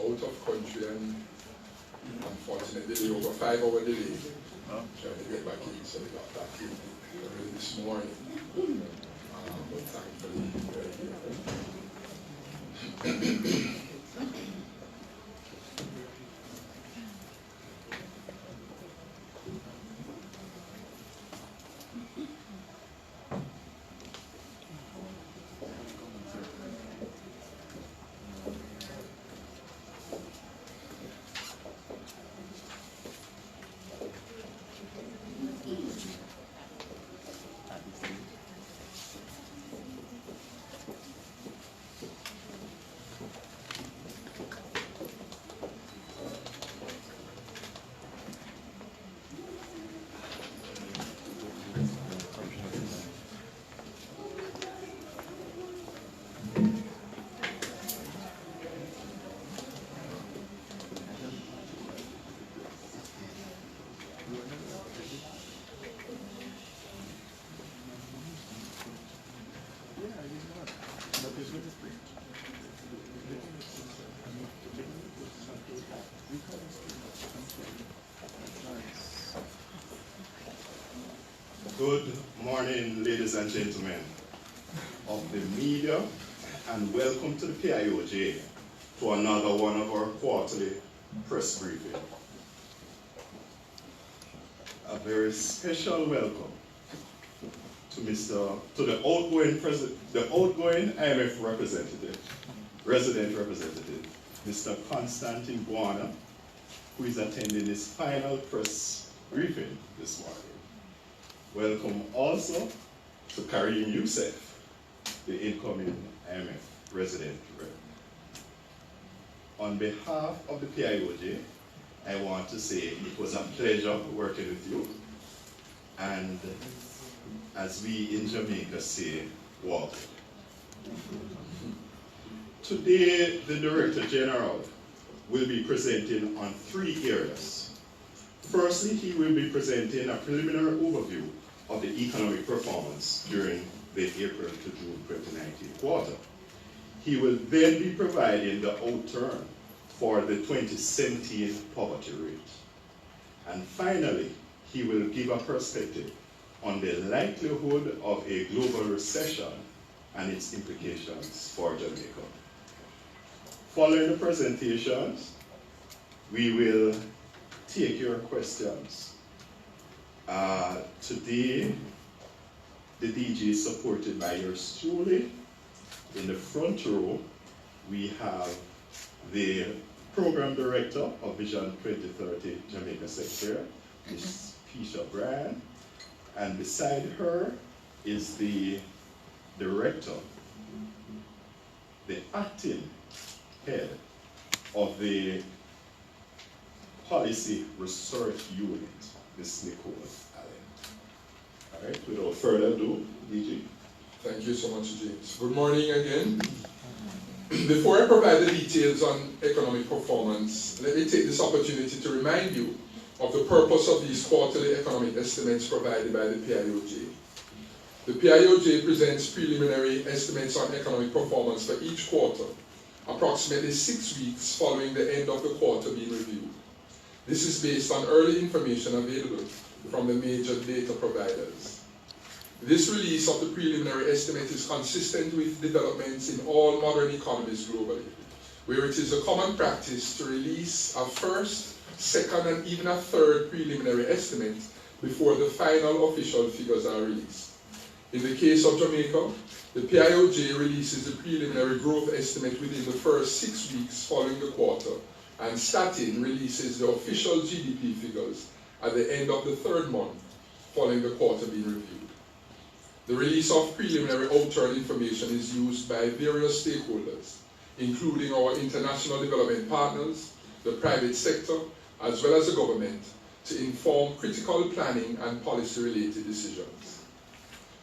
out of country, and unfortunately they over 5 hour delay trying to get back in, so they got back in early this morning. But thankfully they're here. Good morning, ladies and gentlemen of the media, and welcome to the PIOJ to another one of our quarterly press briefing. A very special welcome to the outgoing IMF resident representative, Mr. Constantine Guana, who is attending his final press briefing this morning. Welcome also to Karim Youssef, the incoming IMF resident rep. On behalf of the PIOJ, I want to say it was a pleasure working with you, and as we in Jamaica say, welcome. Today, the Director General will be presenting on 3 areas. Firstly, he will be presenting a preliminary overview of the economic performance during the April to June 2019 quarter. He will then be providing the outturn for the 2017 poverty rate. And finally, he will give a perspective on the likelihood of a global recession and its implications for Jamaica. Following the presentations, we will take your questions. Today, the DG is supported by yours truly. In the front row, we have the Program Director of Vision 2030 Jamaica Secretary, Ms. Peisha Bryan, and beside her is the Director, the acting head of the Policy Research Unit, Ms. Nicole Allen. All right, without further ado, DG. Thank you so much, James. Good morning again. Before I provide the details on economic performance, let me take this opportunity to remind you of the purpose of these quarterly economic estimates provided by the PIOJ. The PIOJ presents preliminary estimates on economic performance for each quarter, approximately 6 weeks following the end of the quarter being reviewed. This is based on early information available from the major data providers. This release of the preliminary estimate is consistent with developments in all modern economies globally, where it is a common practice to release a first, second, and even a third preliminary estimate before the final official figures are released. In the case of Jamaica, the PIOJ releases the preliminary growth estimate within the first 6 weeks following the quarter, and Statin releases the official GDP figures at the end of the 3rd month following the quarter being reviewed. The release of preliminary outturn information is used by various stakeholders, including our international development partners, the private sector, as well as the government, to inform critical planning and policy-related decisions.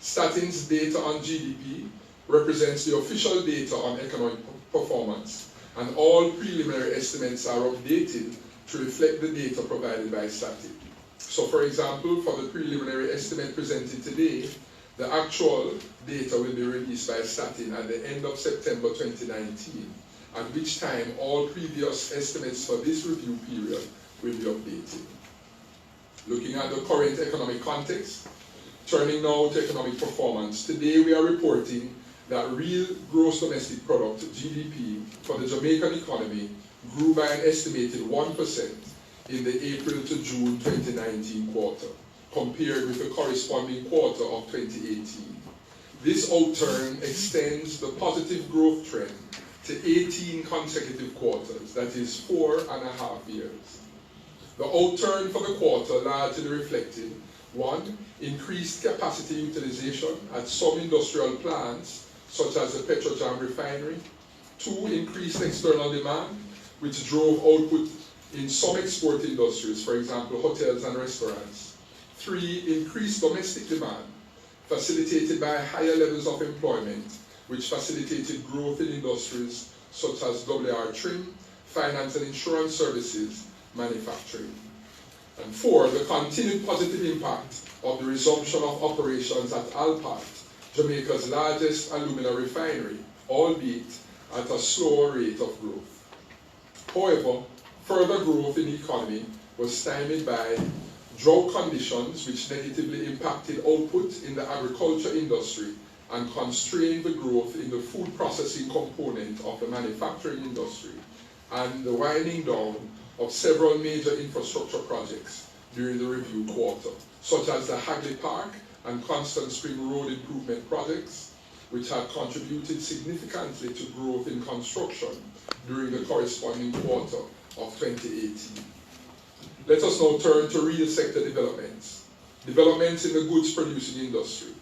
Statin's data on GDP represents the official data on economic performance, and all preliminary estimates are updated to reflect the data provided by Statin. So for example, for the preliminary estimate presented today, the actual data will be released by Statin at the end of September 2019, at which time all previous estimates for this review period will be updated. Looking at the current economic context, turning now to economic performance, today we are reporting that real gross domestic product, GDP, for the Jamaican economy grew by an estimated 1% in the April to June 2019 quarter, compared with the corresponding quarter of 2018. This outturn extends the positive growth trend to 18 consecutive quarters, that is 4.5 years. The outturn for the quarter largely reflected 1. Increased capacity utilization at some industrial plants, such as the Petrojam refinery. 2. Increased external demand, which drove output in some export industries, for example, hotels and restaurants. 3. Increased domestic demand, facilitated by higher levels of employment, which facilitated growth in industries such as WR trim, finance and insurance services, manufacturing. And 4, the continued positive impact of the resumption of operations at Alpart, Jamaica's largest alumina refinery, albeit at a slower rate of growth. However, further growth in the economy was stymied by drought conditions which negatively impacted output in the agriculture industry and constrained the growth in the food processing component of the manufacturing industry, and the winding down of several major infrastructure projects during the review quarter, such as the Hagley Park and Constant Spring Road improvement projects, which had contributed significantly to growth in construction during the corresponding quarter of 2018. Let us now turn to real sector developments. Developments in the goods producing industry.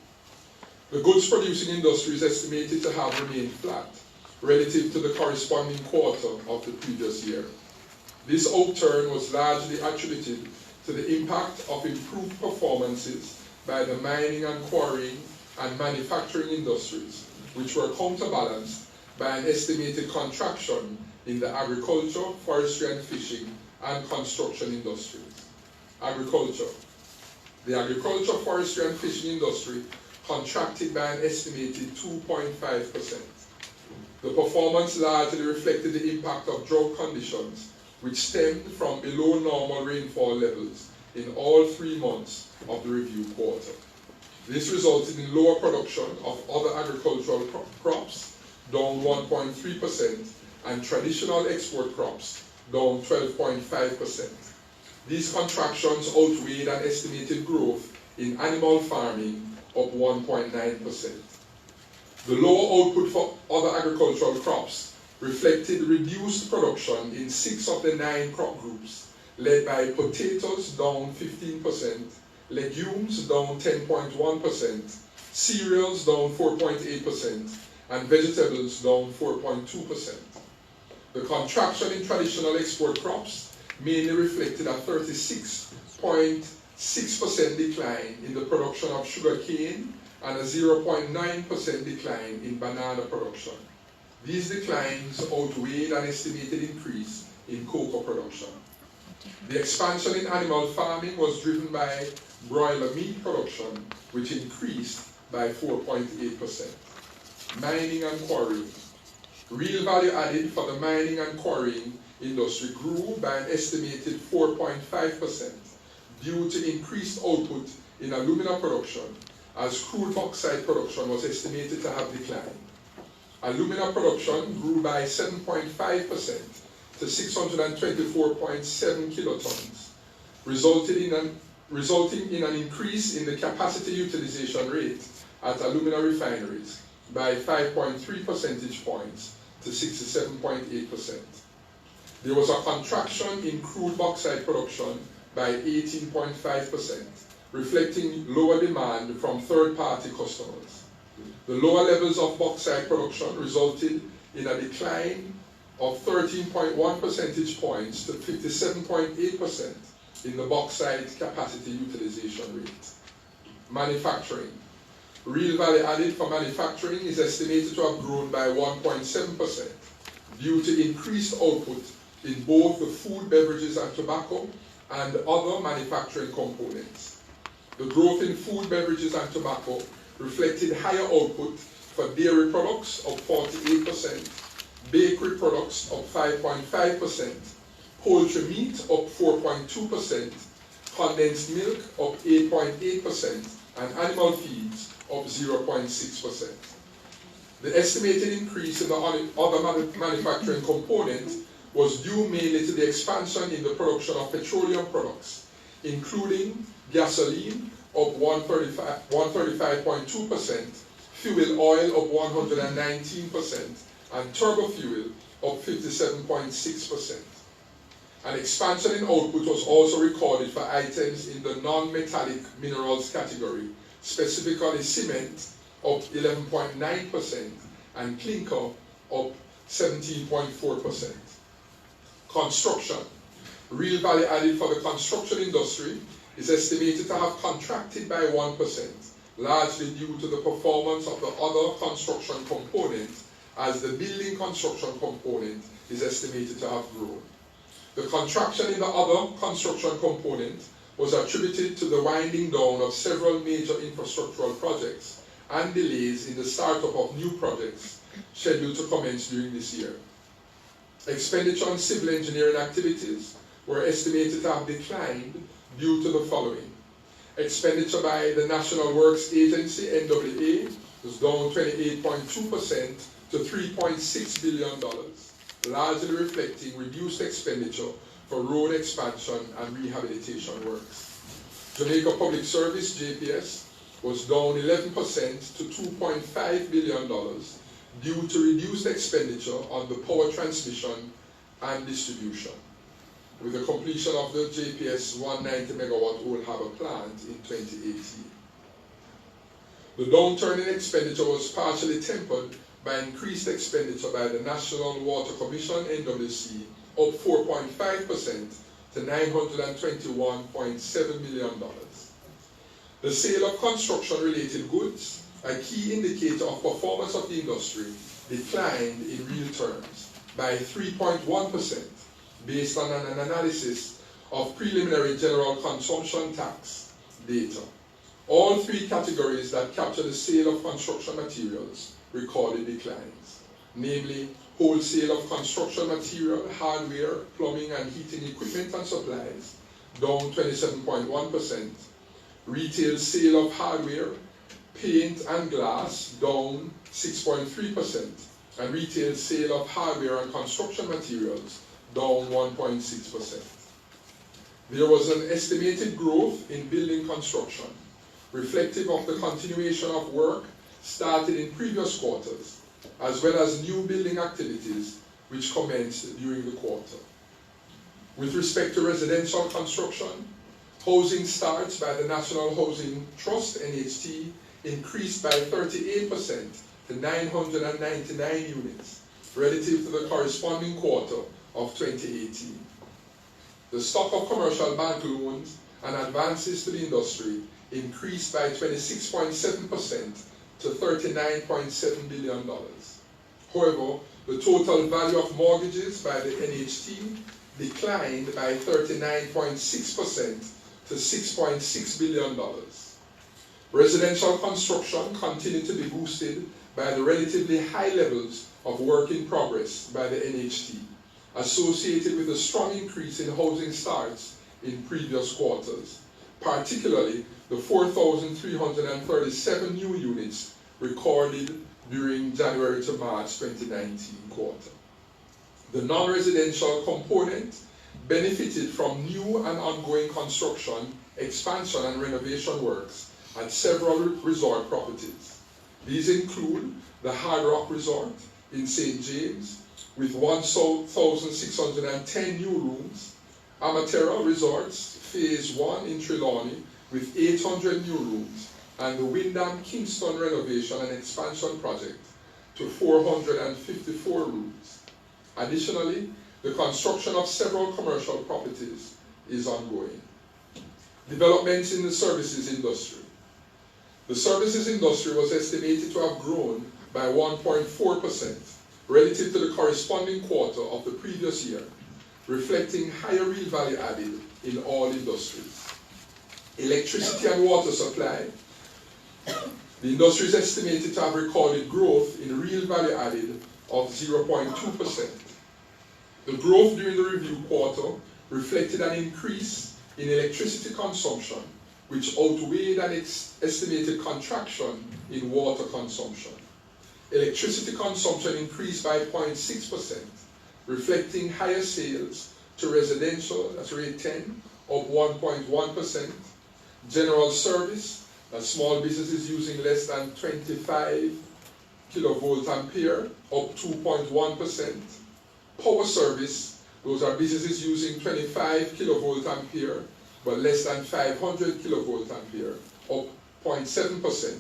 The goods producing industry is estimated to have remained flat relative to the corresponding quarter of the previous year. This outturn was largely attributed to the impact of improved performances by the mining and quarrying and manufacturing industries, which were counterbalanced by an estimated contraction in the agriculture, forestry and fishing, and construction industries. Agriculture. The agriculture, forestry and fishing industry contracted by an estimated 2.5%. The performance largely reflected the impact of drought conditions, which stemmed from below normal rainfall levels in all 3 months of the review quarter. This resulted in lower production of other agricultural crops, down 1.3%, and traditional export crops, down 12.5%. These contractions outweighed an estimated growth in animal farming, up 1.9%. The lower output for other agricultural crops reflected reduced production in 6 of the 9 crop groups, led by potatoes down 15%, legumes down 10.1%, cereals down 4.8%, and vegetables down 4.2%. The contraction in traditional export crops mainly reflected a 36.6% decline in the production of sugar cane and a 0.9% decline in banana production. These declines outweighed an estimated increase in cocoa production. The expansion in animal farming was driven by broiler meat production, which increased by 4.8%. Mining and quarrying. Real value added for the mining and quarrying industry grew by an estimated 4.5% due to increased output in alumina production, as crude bauxite production was estimated to have declined. Alumina production grew by 7.5% to 624.7 kilotons, resulting in an increase in the capacity utilization rate at alumina refineries by 5.3 percentage points to 67.8%. There was a contraction in crude bauxite production by 18.5%, reflecting lower demand from third-party customers. The lower levels of bauxite production resulted in a decline of 13.1 percentage points to 57.8% in the bauxite capacity utilization rate. Manufacturing. Real value added for manufacturing is estimated to have grown by 1.7% due to increased output in both the food, beverages and tobacco and other manufacturing components. The growth in food, beverages and tobacco reflected higher output for dairy products of 48%, bakery products up 5.5%, poultry meat up 4.2%, condensed milk up 8.8%, and animal feeds up 0.6%. The estimated increase in the other manufacturing component was due mainly to the expansion in the production of petroleum products, including gasoline up 135.2%, fuel oil up 119%, and turbo fuel up 57.6%. An expansion in output was also recorded for items in the non-metallic minerals category, specifically cement up 11.9% and clinker up 17.4%. Construction. Real value added for the construction industry is estimated to have contracted by 1%, largely due to the performance of the other construction component, as the building construction component is estimated to have grown. The contraction in the other construction component was attributed to the winding down of several major infrastructural projects and delays in the startup of new projects scheduled to commence during this year. Expenditure on civil engineering activities were estimated to have declined due to the following. Expenditure by the National Works Agency, NWA, was down 28.2% to $3.6 billion, largely reflecting reduced expenditure for road expansion and rehabilitation works. Jamaica Public Service, JPS, was down 11% to $2.5 billion due to reduced expenditure on the power transmission and distribution, with the completion of the JPS 190 megawatt Old Harbour plant in 2018. The downturn in expenditure was partially tempered by increased expenditure by the National Water Commission, NWC, up 4.5% to $921.7 million. The sale of construction-related goods, a key indicator of performance of the industry, declined in real terms by 3.1% based on an analysis of preliminary general consumption tax data. All three categories that capture the sale of construction materials recorded declines, namely wholesale of construction material, hardware, plumbing and heating equipment and supplies, down 27.1%, retail sale of hardware, paint and glass, down 6.3%, and retail sale of hardware and construction materials, down 1.6%. There was an estimated growth in building construction, reflective of the continuation of work started in previous quarters, as well as new building activities which commenced during the quarter. With respect to residential construction, housing starts by the National Housing Trust, NHT, increased by 38% to 999 units relative to the corresponding quarter of 2018. The stock of commercial bank loans and advances to the industry increased by 26.7% to $39.7 billion. However, the total value of mortgages by the NHT declined by 39.6% to $6.6 billion. Residential construction continued to be boosted by the relatively high levels of work in progress by the NHT, associated with a strong increase in housing starts in previous quarters, particularly the 4,337 new units recorded during January to March 2019 quarter. The non-residential component benefited from new and ongoing construction, expansion and renovation works at several resort properties. These include the Hard Rock Resort in St. James with 1,610 new rooms, Amatera Resorts Phase 1 in Trelawney with 800 new rooms, and the Wyndham Kingston renovation and expansion project to 454 rooms. Additionally, the construction of several commercial properties is ongoing. Developments in the services industry. The services industry was estimated to have grown by 1.4% relative to the corresponding quarter of the previous year, reflecting higher real value added in all industries. Electricity and water supply. The industry is estimated to have recorded growth in real value added of 0.2%. The growth during the review quarter reflected an increase in electricity consumption, which outweighed an estimated contraction in water consumption. Electricity consumption increased by 0.6%, reflecting higher sales to residential, that's rate 10, up 1.1%. General service, that's small businesses using less than 25 kilovolt ampere, up 2.1%. Power service, those are businesses using 25 kilovolt ampere, but less than 500 kilovolt ampere, up 0.7%.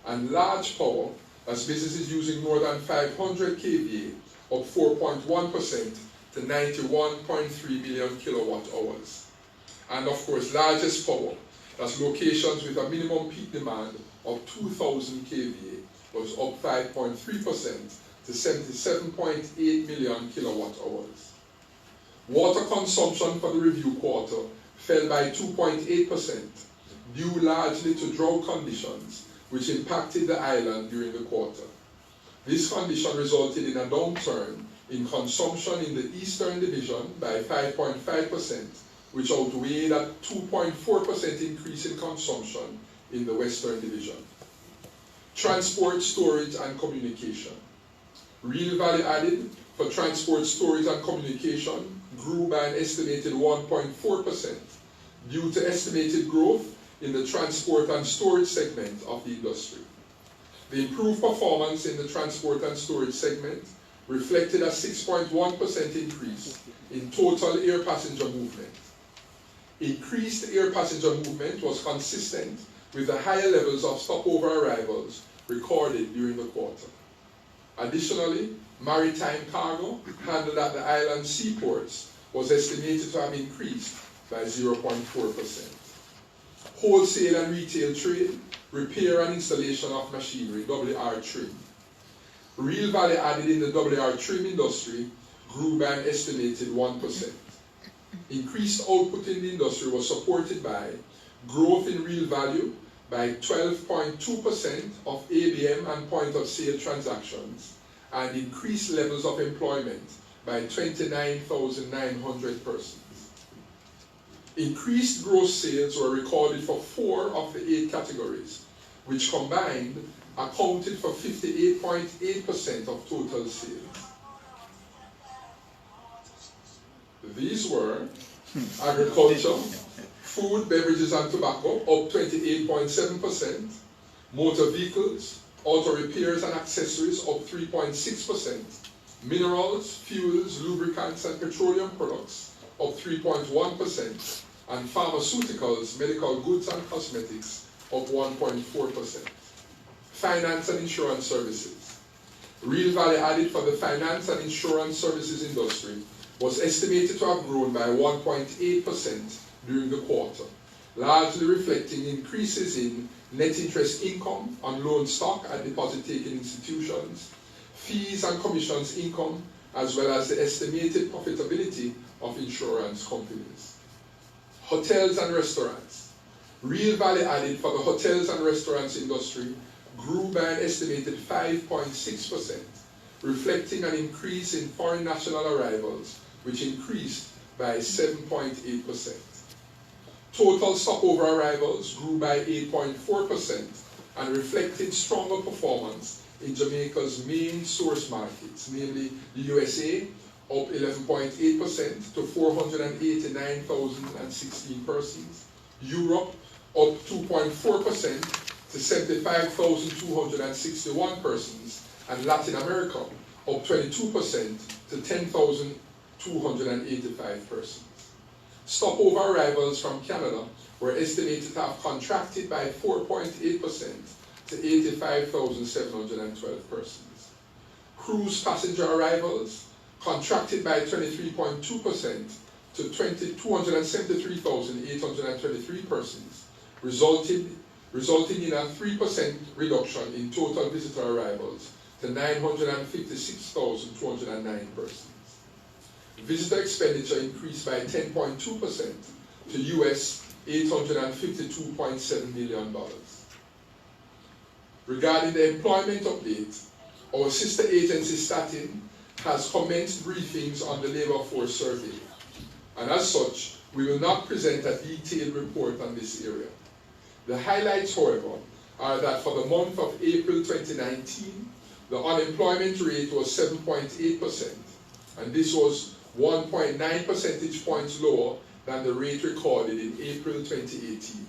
And large power, that's businesses using more than 500 kVA, up 4.1% to 91.3 million kilowatt hours. And of course, largest power, that's locations with a minimum peak demand of 2,000 kVA, was up 5.3% to 77.8 million kilowatt hours. Water consumption for the review quarter fell by 2.8%, due largely to drought conditions, which impacted the island during the quarter. This condition resulted in a downturn in consumption in the Eastern Division by 5.5%, which outweighed a 2.4% increase in consumption in the Western Division. Transport, storage, and communication. Real value added for transport, storage, and communication grew by an estimated 1.4% due to estimated growth in the transport and storage segment of the industry. The improved performance in the transport and storage segment reflected a 6.1% increase in total air passenger movement. Increased air passenger movement was consistent with the higher levels of stopover arrivals recorded during the quarter. Additionally, maritime cargo handled at the island seaports was estimated to have increased by 0.4%. Wholesale and retail trade, repair and installation of machinery, WR trim. Real value added in the WR trim industry grew by an estimated 1%. Increased output in the industry was supported by growth in real value by 12.2% of ABM and point of sale transactions, and increased levels of employment by 29,900 persons. Increased gross sales were recorded for 4 of the 8 categories, which combined accounted for 58.8% of total sales. These were agriculture, food, beverages, and tobacco, up 28.7%, motor vehicles, auto repairs and accessories, up 3.6%, minerals, fuels, lubricants, and petroleum products, up 3.1%, and pharmaceuticals, medical goods, and cosmetics, up 1.4%. Finance and insurance services. Real value added for the finance and insurance services industry was estimated to have grown by 1.8% during the quarter, largely reflecting increases in net interest income on loan stock at deposit-taking institutions, fees and commissions income, as well as the estimated profitability of insurance companies. Hotels and restaurants. Real value added for the hotels and restaurants industry grew by an estimated 5.6%, reflecting an increase in foreign national arrivals, which increased by 7.8%. Total stopover arrivals grew by 8.4% and reflected stronger performance in Jamaica's main source markets, namely the USA, up 11.8% to 489,016 persons, Europe, up 2.4% to 75,261 persons, and Latin America, up 22% to 10,285 persons. Stopover arrivals from Canada were estimated to have contracted by 4.8% to 85,712 persons. Cruise passenger arrivals contracted by 23.2% to 273,823 persons, resulting in a 3% reduction in total visitor arrivals to 956,209 persons. Visitor expenditure increased by 10.2% to US $852.7 million. Regarding the employment update, our sister agency Statin has commenced briefings on the labor force survey, and as such, we will not present a detailed report on this area. The highlights, however, are that for the month of April 2019, the unemployment rate was 7.8%, and this was 1.9 percentage points lower than the rate recorded in April 2018.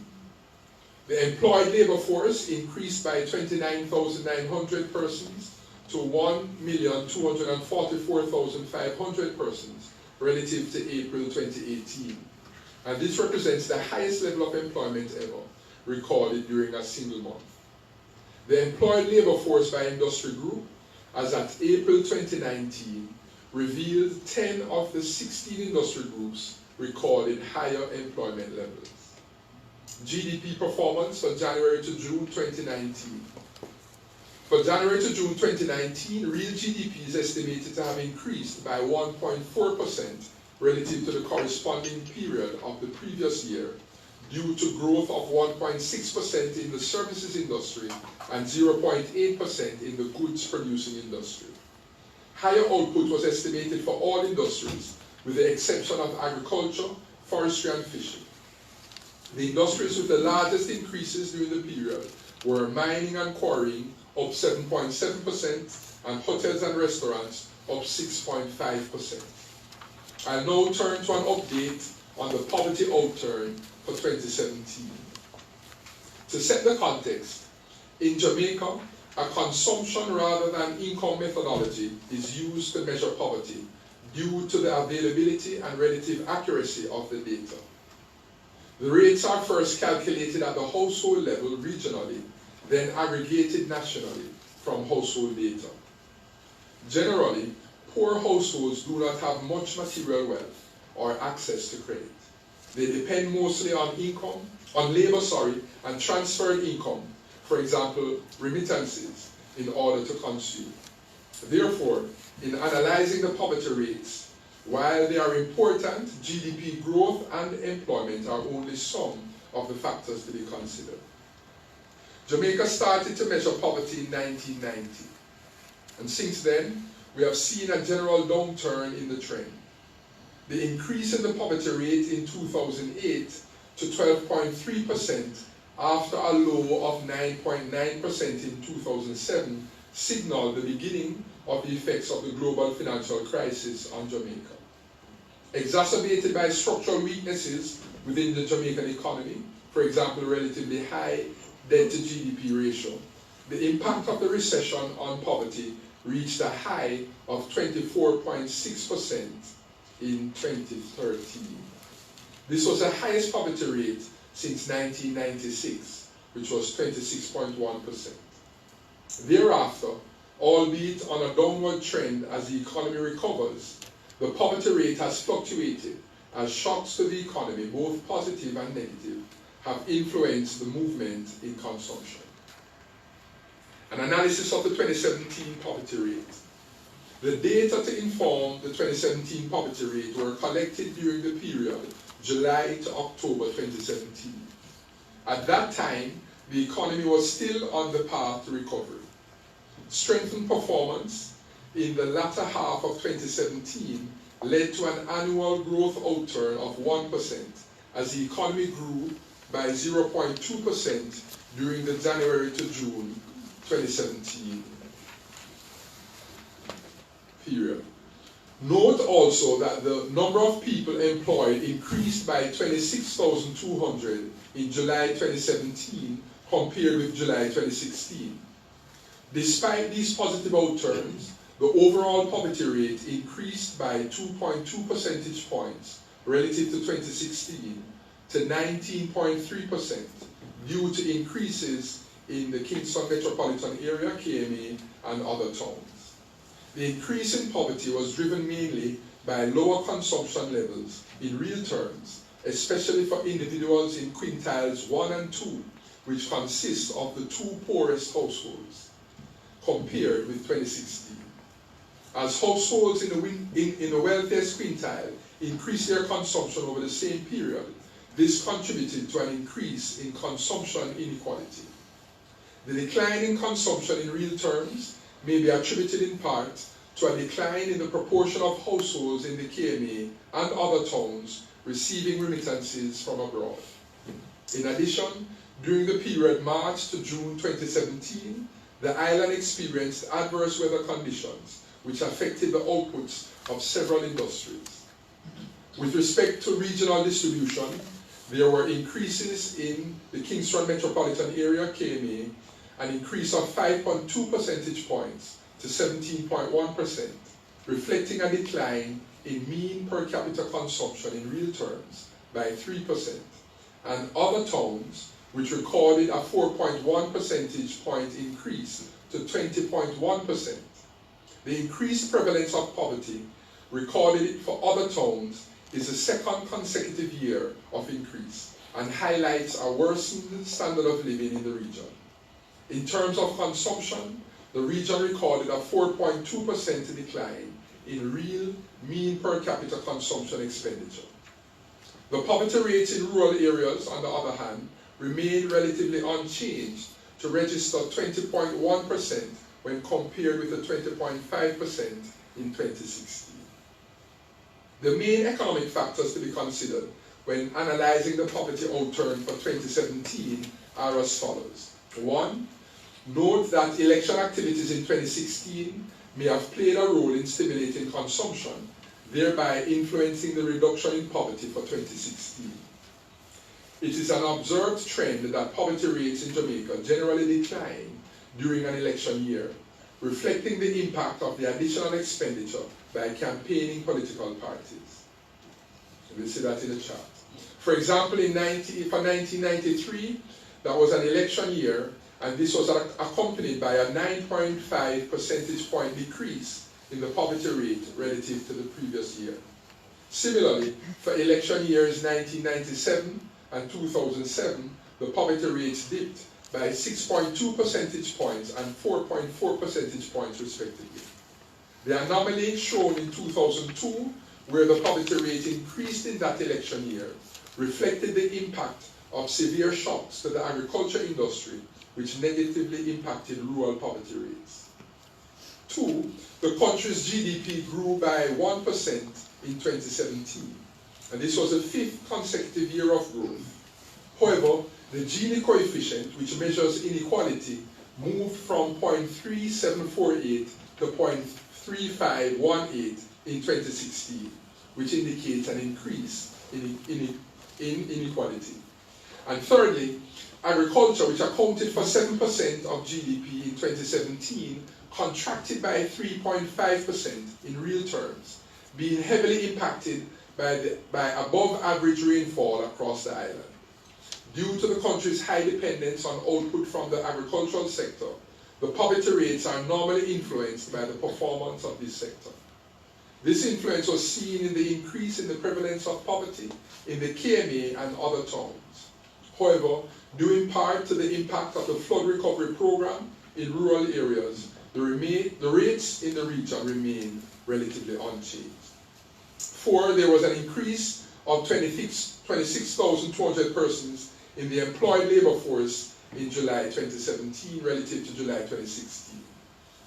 The employed labor force increased by 29,900 persons to 1,244,500 persons relative to April 2018. And this represents the highest level of employment ever recorded during a single month. The employed labor force by industry group, as at April 2019, revealed 10 of the 16 industry groups recorded higher employment levels. GDP performance for January to June 2019. For January to June 2019, real GDP is estimated to have increased by 1.4% relative to the corresponding period of the previous year, due to growth of 1.6% in the services industry and 0.8% in the goods producing industry. Higher output was estimated for all industries, with the exception of agriculture, forestry, and fishing. The industries with the largest increases during the period were mining and quarrying, up 7.7%, and hotels and restaurants, up 6.5%. I'll now turn to an update on the poverty outturn for 2017. To set the context, in Jamaica, a consumption rather than income methodology is used to measure poverty due to the availability and relative accuracy of the data. The rates are first calculated at the household level regionally, then aggregated nationally from household data. Generally, poor households do not have much material wealth or access to credit. They depend mostly on labor, and transferred income, for example, remittances, in order to consume. Therefore, in analyzing the poverty rates, while they are important, GDP growth and employment are only some of the factors to be considered. Jamaica started to measure poverty in 1990, and since then, we have seen a general downturn in the trend. The increase in the poverty rate in 2008 to 12.3% after a low of 9.9% in 2007 signaled the beginning of the effects of the global financial crisis on Jamaica. Exacerbated by structural weaknesses within the Jamaican economy, for example, relatively high debt to GDP ratio, the impact of the recession on poverty reached a high of 24.6% in 2013. This was the highest poverty rate since 1996, which was 26.1%. Thereafter, albeit on a downward trend as the economy recovers, the poverty rate has fluctuated as shocks to the economy, both positive and negative, have influenced the movement in consumption. An analysis of the 2017 poverty rate. The data to inform the 2017 poverty rate were collected during the period July to October 2017. At that time, the economy was still on the path to recovery. Strengthened performance in the latter half of 2017 led to an annual growth outturn of 1% as the economy grew by 0.2% during the January to June 2017 period. Note also that the number of people employed increased by 26,200 in July 2017 compared with July 2016. Despite these positive outturns, the overall poverty rate increased by 2.2 percentage points relative to 2016 to 19.3% due to increases in the Kingston metropolitan area, KMA, and other towns. The increase in poverty was driven mainly by lower consumption levels in real terms, especially for individuals in quintiles 1 and 2, which consist of the two poorest households, compared with 2016. As households in the wealthiest quintile increased their consumption over the same period, this contributed to an increase in consumption inequality. The decline in consumption in real terms may be attributed in part to a decline in the proportion of households in the KMA and other towns receiving remittances from abroad. In addition, during the period March to June 2017, the island experienced adverse weather conditions which affected the outputs of several industries. With respect to regional distribution, there were increases in the Kingston metropolitan area, KMA, an increase of 5.2 percentage points to 17.1%, reflecting a decline in mean per capita consumption in real terms by 3%, and other towns, which recorded a 4.1 percentage point increase to 20.1%. The increased prevalence of poverty recorded for other towns is the second consecutive year of increase and highlights a worsened standard of living in the region. In terms of consumption, the region recorded a 4.2% decline in real mean per capita consumption expenditure. The poverty rates in rural areas, on the other hand, remained relatively unchanged to register 20.1% when compared with the 20.5% in 2016. The main economic factors to be considered when analyzing the poverty outturn for 2017 are as follows. 1. Note that election activities in 2016 may have played a role in stimulating consumption, thereby influencing the reduction in poverty for 2016. It is an observed trend that poverty rates in Jamaica generally decline during an election year, reflecting the impact of the additional expenditure by campaigning political parties. We'll see that in the chart. For example, for 1993, that was an election year, and this was accompanied by a 9.5 percentage point decrease in the poverty rate relative to the previous year. Similarly, for election years 1997 and 2007, the poverty rates dipped by 6.2 percentage points and 4.4 percentage points respectively. The anomaly shown in 2002, where the poverty rate increased in that election year, reflected the impact of severe shocks to the agriculture industry, which negatively impacted rural poverty rates. 2. The country's GDP grew by 1% in 2017, and this was the 5th consecutive year of growth. However, the Gini coefficient, which measures inequality, moved from 0.3748 to 0.3518 in 2016, which indicates an increase in inequality. And thirdly, agriculture, which accounted for 7% of GDP in 2017, contracted by 3.5% in real terms, being heavily impacted by above average rainfall across the island. Due to the country's high dependence on output from the agricultural sector, the poverty rates are normally influenced by the performance of this sector. This influence was seen in the increase in the prevalence of poverty in the KMA and other towns. However, due in part to the impact of the flood recovery program in rural areas, the rates in the region remain relatively unchanged. 4. There was an increase of 26,200 persons in the employed labor force in July 2017 relative to July 2016.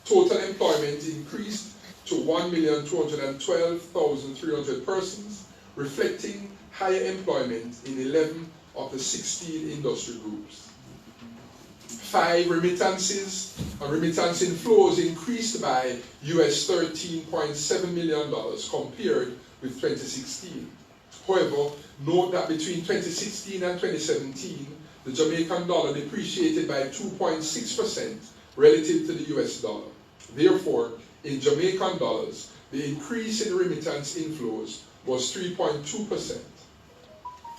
Total employment increased to 1,212,300 persons, reflecting higher employment in 11 of the 16 industry groups. 5. Remittances and remittance inflows increased by US $13.7 million compared with 2016. However, note that between 2016 and 2017, the Jamaican dollar depreciated by 2.6% relative to the US dollar. Therefore, in Jamaican dollars, the increase in remittance inflows was 3.2%.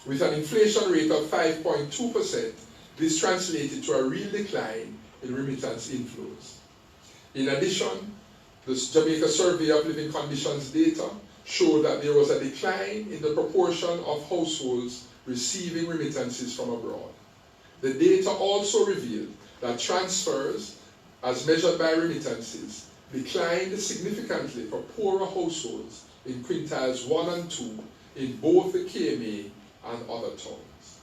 With an inflation rate of 5.2%, this translated to a real decline in remittance inflows. In addition, the Jamaica Survey of Living Conditions data showed that there was a decline in the proportion of households receiving remittances from abroad. The data also revealed that transfers, as measured by remittances, declined significantly for poorer households in quintiles 1 and 2 in both the KMA and other towns.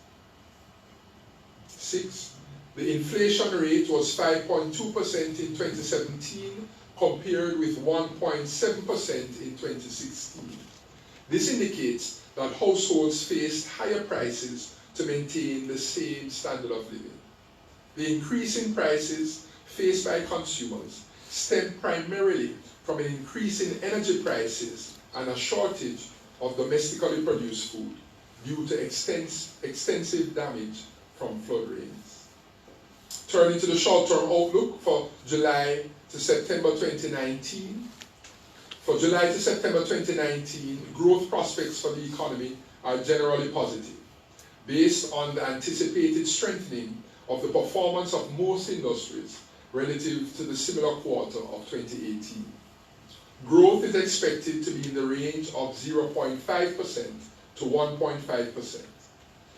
6. The inflation rate was 5.2% in 2017 compared with 1.7% in 2016. This indicates that households faced higher prices to maintain the same standard of living. The increase in prices faced by consumers stemmed primarily from an increase in energy prices and a shortage of domestically produced food due to extensive damage from flood rains. Turning to the short-term outlook for July to September 2019. For July to September 2019, growth prospects for the economy are generally positive, based on the anticipated strengthening of the performance of most industries relative to the similar quarter of 2018. Growth is expected to be in the range of 0.5% to 1.5%.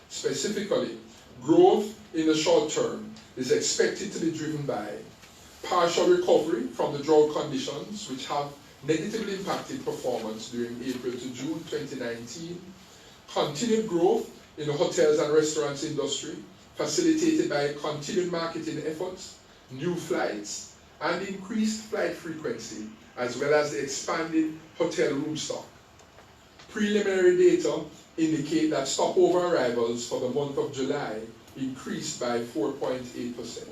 Specifically, growth in the short term is expected to be driven by partial recovery from the drought conditions which have negatively impacted performance during April to June 2019, continued growth in the hotels and restaurants industry, facilitated by continued marketing efforts, new flights, and increased flight frequency, as well as the expanded hotel room stock. Preliminary data indicate that stopover arrivals for the month of July increased by 4.8%.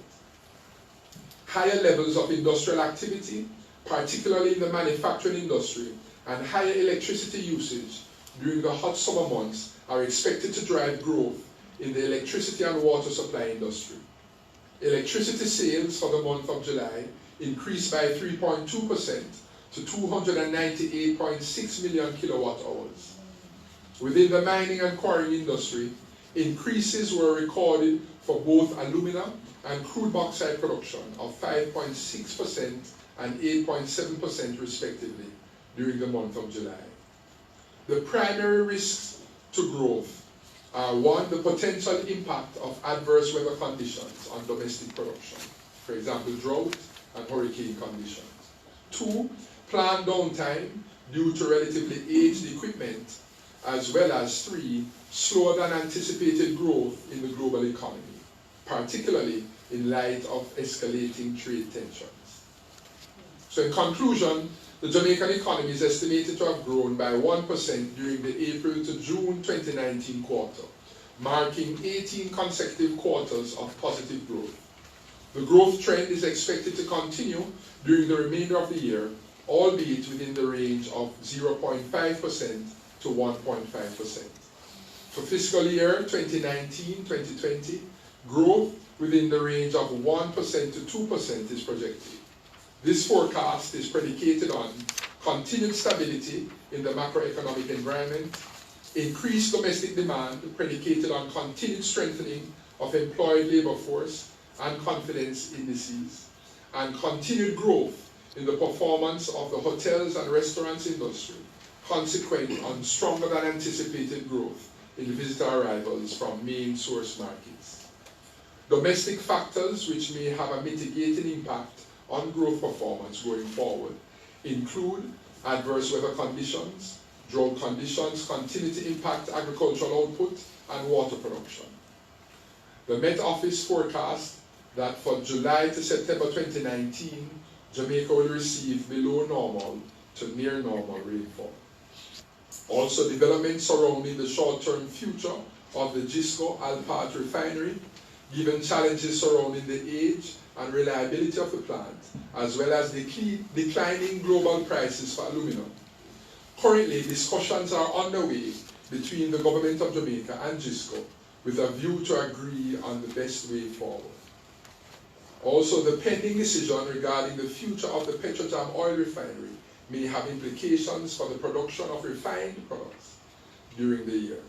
Higher levels of industrial activity, particularly in the manufacturing industry, and higher electricity usage during the hot summer months are expected to drive growth in the electricity and water supply industry. Electricity sales for the month of July increased by 3.2% to 298.6 million kilowatt hours. Within the mining and quarrying industry, increases were recorded for both alumina and crude bauxite production of 5.6% and 8.7% respectively during the month of July. The primary risks to growth are: one, the potential impact of adverse weather conditions on domestic production, for example, drought and hurricane conditions. Two, planned downtime due to relatively aged equipment, as well as three, slower than anticipated growth in the global economy, particularly in light of escalating trade tensions. So in conclusion, the Jamaican economy is estimated to have grown by 1% during the April to June 2019 quarter, marking 18 consecutive quarters of positive growth. The growth trend is expected to continue during the remainder of the year, albeit within the range of 0.5% to 1.5%. For fiscal year 2019-2020, growth within the range of 1% to 2% is projected. This forecast is predicated on continued stability in the macroeconomic environment, increased domestic demand predicated on continued strengthening of employed labor force and confidence indices, and continued growth in the performance of the hotels and restaurants industry, consequent on stronger than anticipated growth in visitor arrivals from main source markets. Domestic factors which may have a mitigating impact on growth performance going forward include adverse weather conditions. Drought conditions continue to impact agricultural output and water production. The Met Office forecast that for July to September 2019, Jamaica will receive below normal to near normal rainfall. Also, developments surrounding the short-term future of the GISCO Alpart refinery, given challenges surrounding the age and reliability of the plant, as well as the declining global prices for aluminum. Currently, discussions are underway between the government of Jamaica and GISCO with a view to agree on the best way forward. Also, the pending decision regarding the future of the Petrojam oil refinery may have implications for the production of refined products during the year.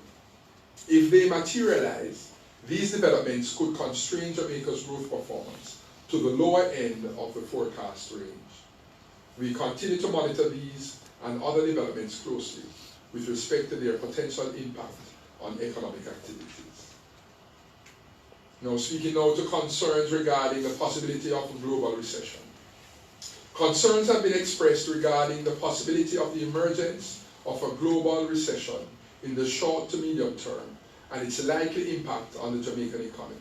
If they materialize, these developments could constrain Jamaica's growth performance to the lower end of the forecast range. We continue to monitor these and other developments closely with respect to their potential impact on economic activities. Now, speaking now to concerns regarding the possibility of a global recession. Concerns have been expressed regarding the possibility of the emergence of a global recession in the short to medium term and its likely impact on the Jamaican economy.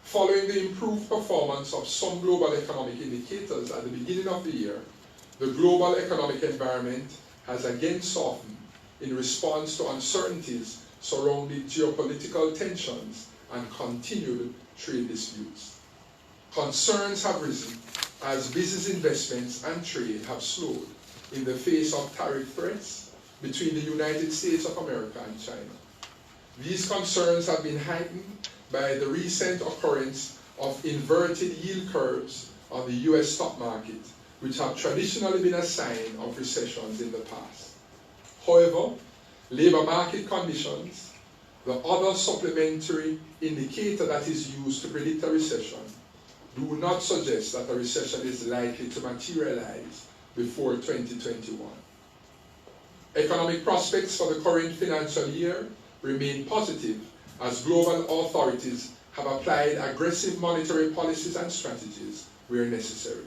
Following the improved performance of some global economic indicators at the beginning of the year, the global economic environment has again softened in response to uncertainties surrounding geopolitical tensions and continued trade disputes. Concerns have risen as business investments and trade have slowed in the face of tariff threats between the United States of America and China. These concerns have been heightened by the recent occurrence of inverted yield curves on the US stock market, which have traditionally been a sign of recessions in the past. However, labor market conditions, the other supplementary indicator that is used to predict a recession, do not suggest that a recession is likely to materialize before 2021. Economic prospects for the current financial year remain positive as global authorities have applied aggressive monetary policies and strategies where necessary.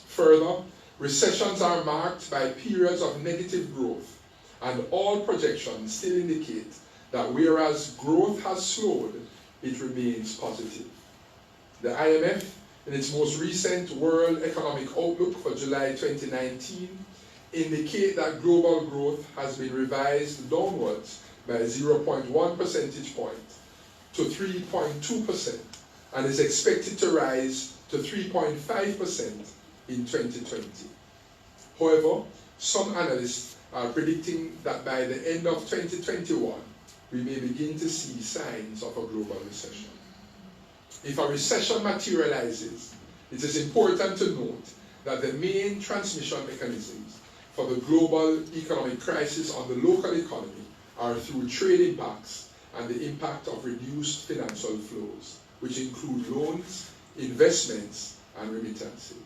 Further, recessions are marked by periods of negative growth, and all projections still indicate that whereas growth has slowed, it remains positive. The IMF, in its most recent World Economic Outlook for July 2019, indicate that global growth has been revised downwards by 0.1 percentage point to 3.2% and is expected to rise to 3.5% in 2020. However, some analysts are predicting that by the end of 2021, we may begin to see signs of a global recession. If a recession materializes, it is important to note that the main transmission mechanisms for the global economic crisis on the local economy are through trade impacts and the impact of reduced financial flows, which include loans, investments, and remittances.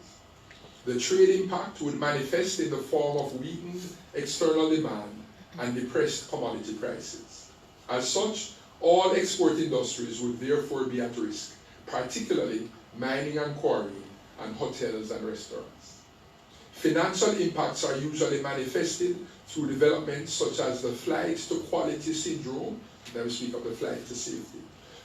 The trade impact would manifest in the form of weakened external demand and depressed commodity prices. As such, all export industries would therefore be at risk, particularly mining and quarrying, and hotels and restaurants. Financial impacts are usually manifested through developments such as the flight to quality syndrome, then we speak of the flight to safety,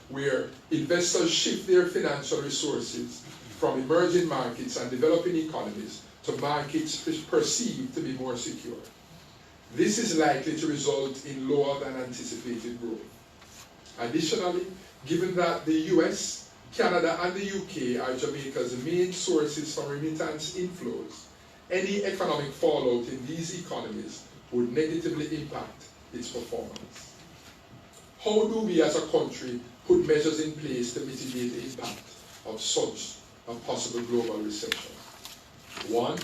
where investors shift their financial resources from emerging markets and developing economies to markets perceived to be more secure. This is likely to result in lower than anticipated growth. Additionally, given that the US, Canada, and the UK are Jamaica's main sources for remittance inflows, any economic fallout in these economies would negatively impact its performance. How do we as a country put measures in place to mitigate the impact of such a possible global recession? One,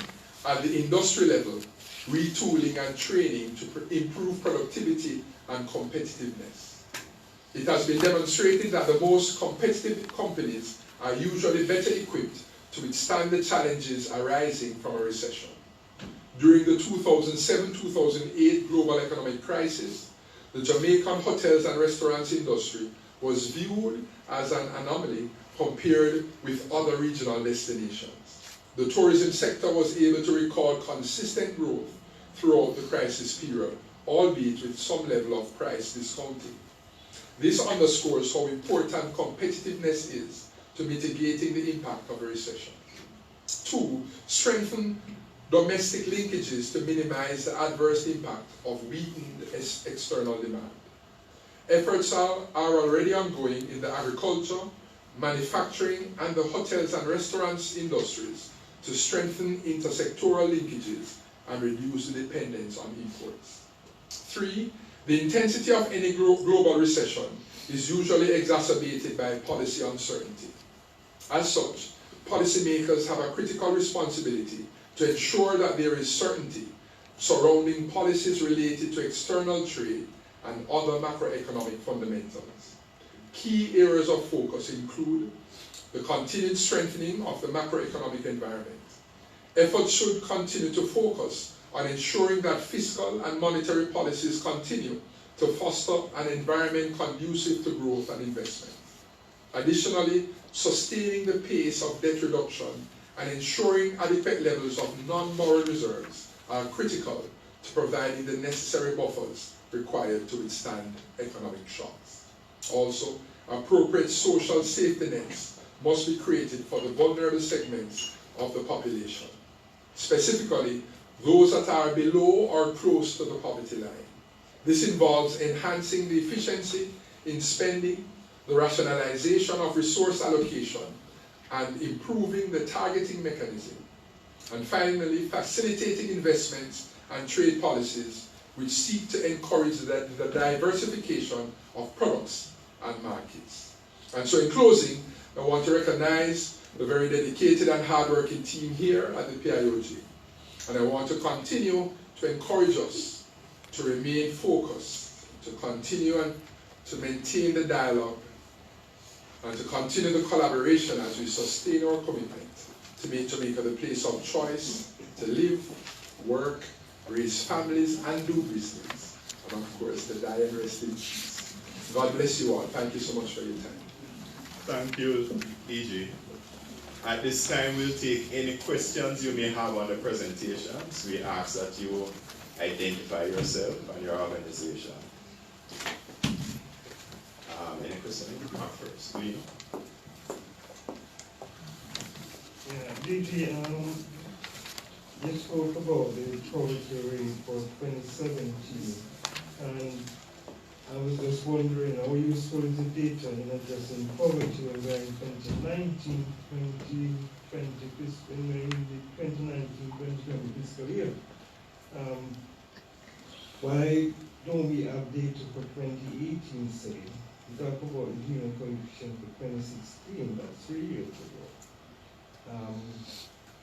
at the industry level, retooling and training to improve productivity and competitiveness. It has been demonstrated that the most competitive companies are usually better equipped to withstand the challenges arising from a recession. During the 2007-2008 global economic crisis, the Jamaican hotels and restaurants industry was viewed as an anomaly compared with other regional destinations. The tourism sector was able to record consistent growth throughout the crisis period, albeit with some level of price discounting. This underscores how important competitiveness is to mitigating the impact of a recession. Two, strengthen domestic linkages to minimize the adverse impact of weakened external demand. Efforts are already ongoing in the agriculture, manufacturing, and the hotels and restaurants industries to strengthen intersectoral linkages and reduce the dependence on imports. Three, the intensity of any global recession is usually exacerbated by policy uncertainty. As such, policymakers have a critical responsibility to ensure that there is certainty surrounding policies related to external trade and other macroeconomic fundamentals. Key areas of focus include the continued strengthening of the macroeconomic environment. Efforts should continue to focus on ensuring that fiscal and monetary policies continue to foster an environment conducive to growth and investment. Additionally, sustaining the pace of debt reduction and ensuring adequate levels of non-moral reserves are critical to providing the necessary buffers required to withstand economic shocks. Also, appropriate social safety nets must be created for the vulnerable segments of the population, specifically those that are below or close to the poverty line. This involves enhancing the efficiency in spending, the rationalization of resource allocation, and improving the targeting mechanism. And finally, facilitating investments and trade policies which seek to encourage the diversification of products and markets. And so in closing, I want to recognize the very dedicated and hardworking team here at the PIOJ. And I want to continue to encourage us to remain focused, to continue and to maintain the dialogue, and to continue the collaboration as we sustain our commitment to make Jamaica the place of choice, to live, work, raise families, and do business. And of course, to die and rest in peace. God bless you all. Thank you so much for your time. Thank you, EJ. At this time, we'll take any questions you may have on the presentations. We ask that you identify yourself and your organization. Any questions? Mark first. Do you know? Yeah, DG, you spoke about the poverty rate for 2017, and I was just wondering how useful is the data in addressing poverty when we're in 2019, 2020 fiscal year. Why don't we have data for 2018, say? We talk about the human coefficient for 2016, that's 3 years ago.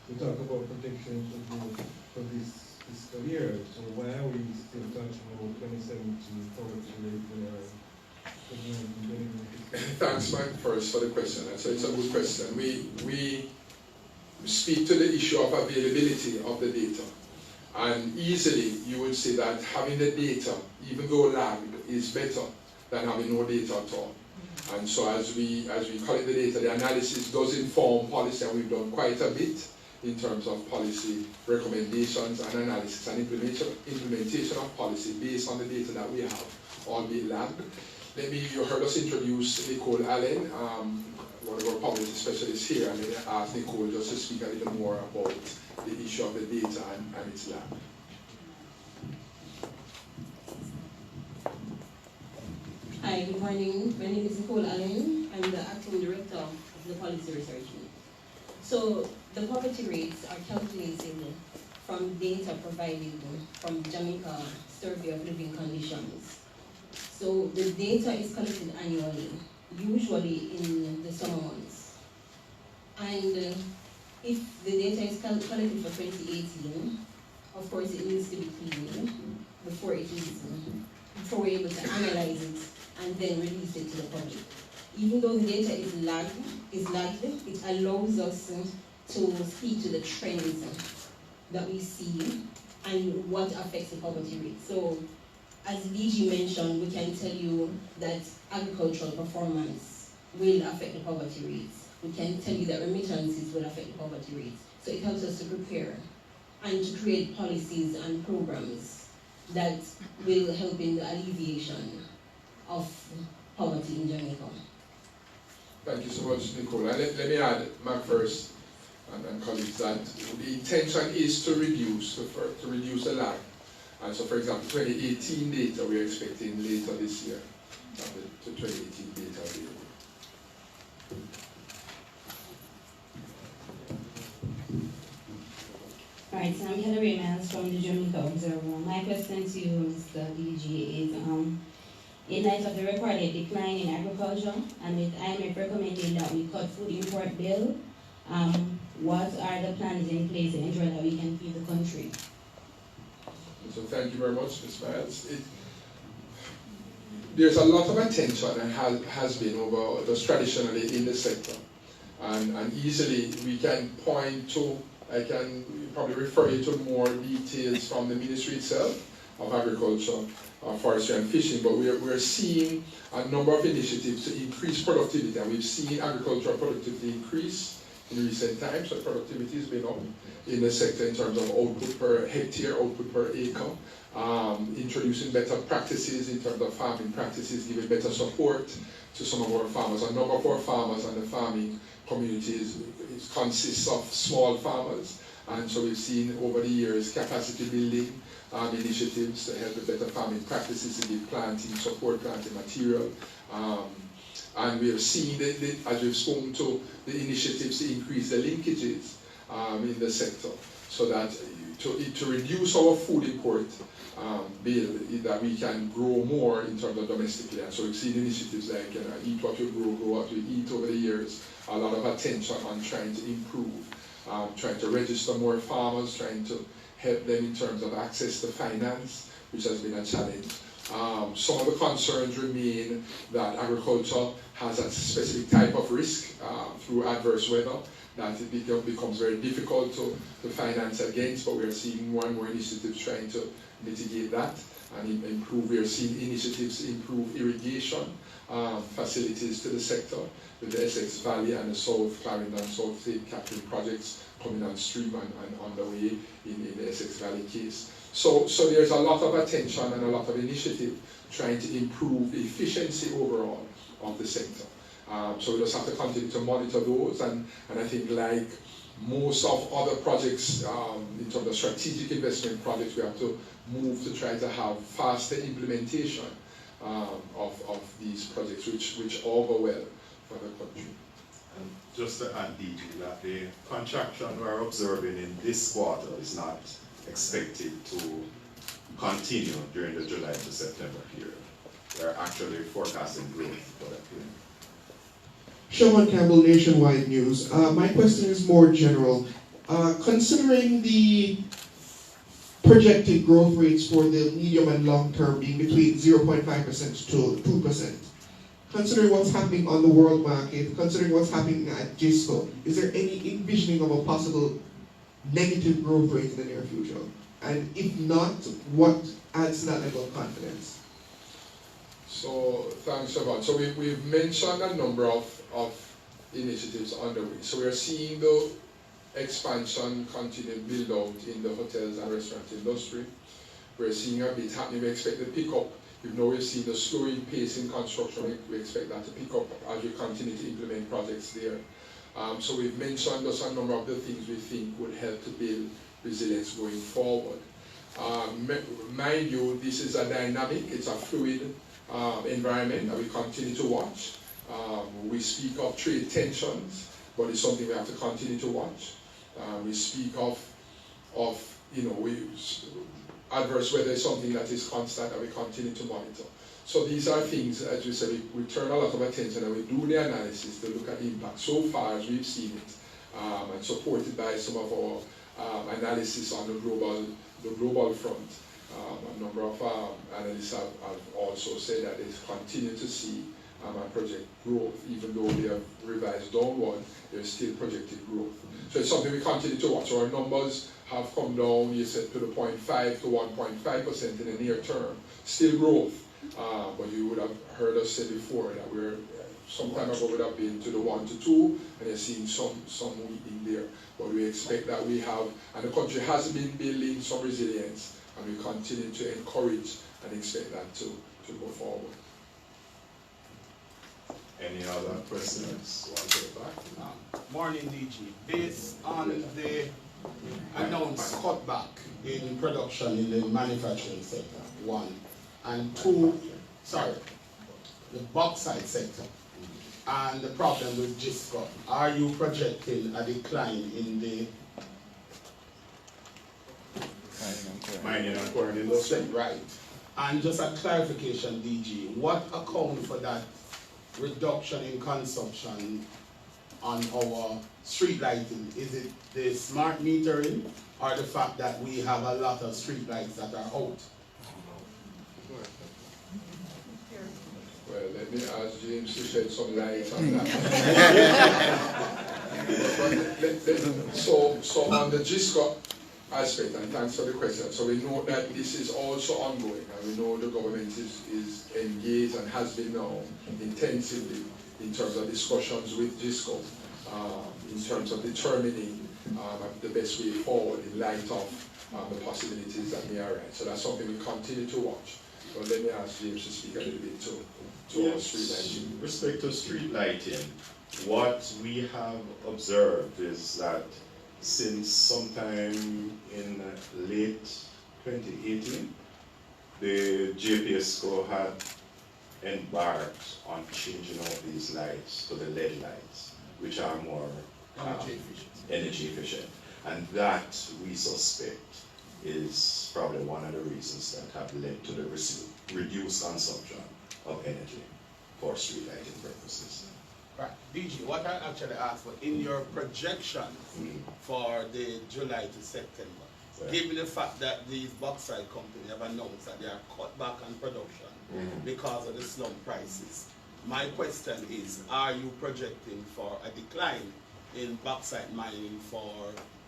We talk about protection for this fiscal year, so why are we still talking about 2017 poverty rate when Thanks, Mike, first for the question. So it's a good question. We speak to the issue of availability of the data. And easily you would say that having the data, even though lagged, is better than having no data at all. And so as we collect the data, the analysis does inform policy, and we've done quite a bit in terms of policy recommendations and analysis and implementation of policy based on the data that we have, albeit lagged. You heard us introduce Nicole Allen, one of our policy specialists here, and then ask Nicole just to speak a little more about the issue of the data and its lag. Hi, good morning. My name is Nicole Allen. I'm the acting director of the Policy Research Unit. So the poverty rates are calculated from data provided from Jamaica Survey of Living Conditions. So the data is collected annually, usually in the summer months. And if the data is collected for 2018, of course it needs to be cleaned before we're able to analyze it and then release it to the public. Even though the data is lagged, it allows us to speak to the trends that we see and what affects the poverty rate. So, as DG mentioned, we can tell you that agricultural performance will affect the poverty rates. We can tell you that remittances will affect the poverty rates. So it helps us to prepare and to create policies and programs that will help in the alleviation of poverty in Jamaica. Thank you so much, Nicole. And let me add, Mark first, and colleagues, that the intention is to reduce the lag. And so, for example, 2018 data we're expecting later this year, the 2018 data available. Alright, so I'm Hillary Miles from the Jamaica Observer. My question to you, Mr. DG, is in light of the recorded decline in agriculture and with IMF recommending that we cut food import bill, what are the plans in place to ensure that we can feed the country? So thank you very much, Ms. Miles. There's a lot of attention and has been over just traditionally in the sector. And easily we can point to, I can probably refer you to more details from the ministry itself of agriculture, forestry and fishing, but we're seeing a number of initiatives to increase productivity, and we've seen agricultural productivity increase in recent times, so productivity has been up in the sector in terms of output per hectare, output per acre, introducing better practices in terms of farming practices, giving better support to some of our farmers. A number of our farmers and the farming communities consists of small farmers, and so we've seen over the years capacity building initiatives to help with better farming practices, to give planting support, planting material. And we have seen, as we've spoken to, the initiatives to increase the linkages in the sector, so that to reduce our food import bill, that we can grow more in terms of domestically. And so we've seen initiatives like eat what you grow, grow what you eat over the years, a lot of attention on trying to improve, trying to register more farmers, trying to help them in terms of access to finance, which has been a challenge. Some of the concerns remain that agriculture has a specific type of risk through adverse weather, that it becomes very difficult to finance against, but we are seeing more and more initiatives trying to mitigate that and improve. We are seeing initiatives to improve irrigation facilities to the sector, with the Essex Valley and the South Clarendon South State Captain projects coming on stream and on the way in the Essex Valley case. So there's a lot of attention and a lot of initiative trying to improve the efficiency overall of the sector. So we just have to continue to monitor those, and I think like most of other projects, in terms of strategic investment projects, we have to move to try to have faster implementation of these projects, which all go well for the country. And just to add, DG, that the contraction we're observing in this quarter is not expected to continue during the July to September period. We're actually forecasting growth for that period. Sean Campbell, Nationwide News. My question is more general. Considering the projected growth rates for the medium and long term being between 0.5% to 2%, considering what's happening on the world market, considering what's happening at GISCO, is there any envisioning of a possible negative growth rate in the near future? And if not, what adds to that level of confidence? So thanks, Siobhan. So we've mentioned a number of initiatives underway. So we are seeing the expansion continue build out in the hotels and restaurant industry. We're seeing a bit happening. We expect the pickup. Even though we've seen the slowing pace in construction, we expect that to pick up as we continue to implement projects there. So we've mentioned just a number of the things we think would help to build resilience going forward. Mind you, this is a dynamic, it's a fluid environment that we continue to watch. We speak of trade tensions, but it's something we have to continue to watch. We speak of adverse weather is something that is constant and we continue to monitor. So these are things, as we said, we turn a lot of attention and we do the analysis to look at the impact. So far as we've seen it, and supported by some of our analysis on the global front, a number of analysts have also said that they continue to see and project growth. Even though they have revised downward, there's still projected growth. So it's something we continue to watch. So our numbers have come down, you said, to the 0.5 to 1.5% in the near term. Still growth, but you would have heard us say before that we're some time ago would have been to the 1 to 2, and you're seeing some weakening there. But we expect that we have, and the country has been building some resilience, and we continue to encourage and expect that to go forward. Any other questions? Want to get back? Morning, DG. Based on the announced cutback in production in the manufacturing sector, one, and two, the bauxite sector, and the problem with GISCO, are you projecting a decline in the Mining and quarrying industry? Right. And just a clarification, DG, what account for that reduction in consumption on our street lighting? Is it the smart metering or the fact that we have a lot of street lights that are out? Well, let me ask James to shed some light on that. So on the GISCO aspect, and thanks for the question, so we know that this is also ongoing, and we know the government is engaged and has been now intensively in terms of discussions with GISCO in terms of determining the best way forward in light of the possibilities that may arise. So that's something we continue to watch. But let me ask James to speak a little bit to our street lighting. With respect to street lighting, what we have observed is that since sometime in late 2018, the JPSCO had embarked on changing all these lights to the LED lights, which are more energy efficient. And that, we suspect, is probably one of the reasons that have led to the reduced consumption of energy for street lighting purposes. Right, DG, what I actually asked for, in your projections for the July to September, given the fact that these bauxite companies have announced that they are cut back on production because of the slump prices, my question is, are you projecting for a decline in bauxite mining for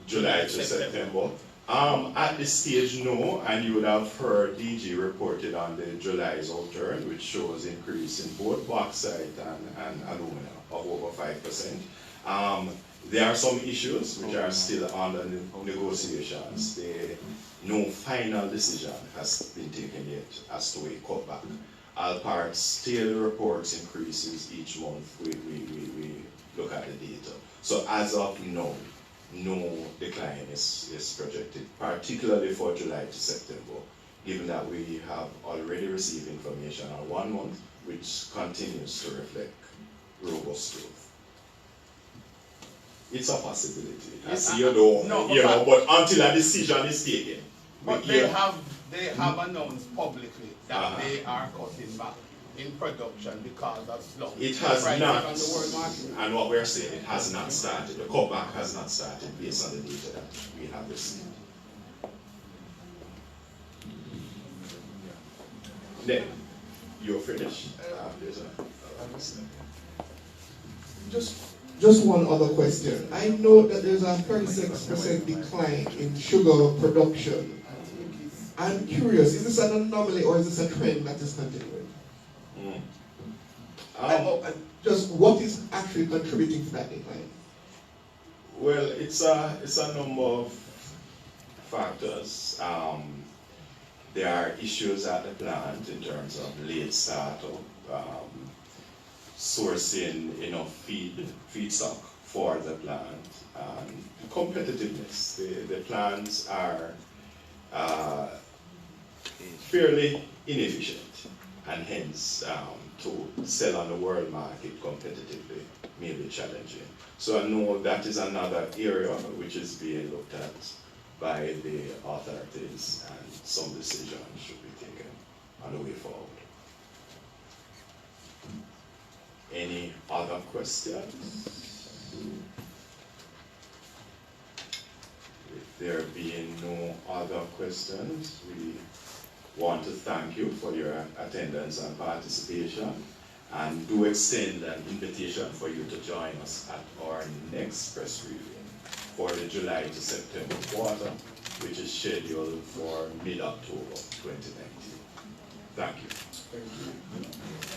July to September? At this stage, no, and you would have heard DG reported on the July's outturn, which shows increase in both bauxite and alumina of over 5%. There are some issues which are still under negotiations. No final decision has been taken yet as to a cutback. Alpart still reports increases each month. We look at the data. So as of now, no decline is projected, particularly for July to September, given that we have already received information on 1 month, which continues to reflect robust growth. It's a possibility. But until a decision is taken. But they have announced publicly that they are cutting back in production because of slump. It has not, on the world market. and what we're saying, it has not started. The cutback has not started based on the data that we have received. Then, you're finished. Just one other question. I know that there's a 36% decline in sugar production. I'm curious, is this an anomaly or is this a trend that is continuing? Just what is actually contributing to that decline? Well, it's a number of factors. There are issues at the plant in terms of late startup, sourcing enough feedstock for the plant, competitiveness. The plants are fairly inefficient, and hence to sell on the world market competitively may be challenging. So I know that is another area which is being looked at by the authorities, and some decisions should be taken on the way forward. Any other questions? If there being no other questions, we want to thank you for your attendance and participation, and do extend an invitation for you to join us at our next press briefing for the July to September quarter, which is scheduled for mid-October 2019. Thank you. Thank you.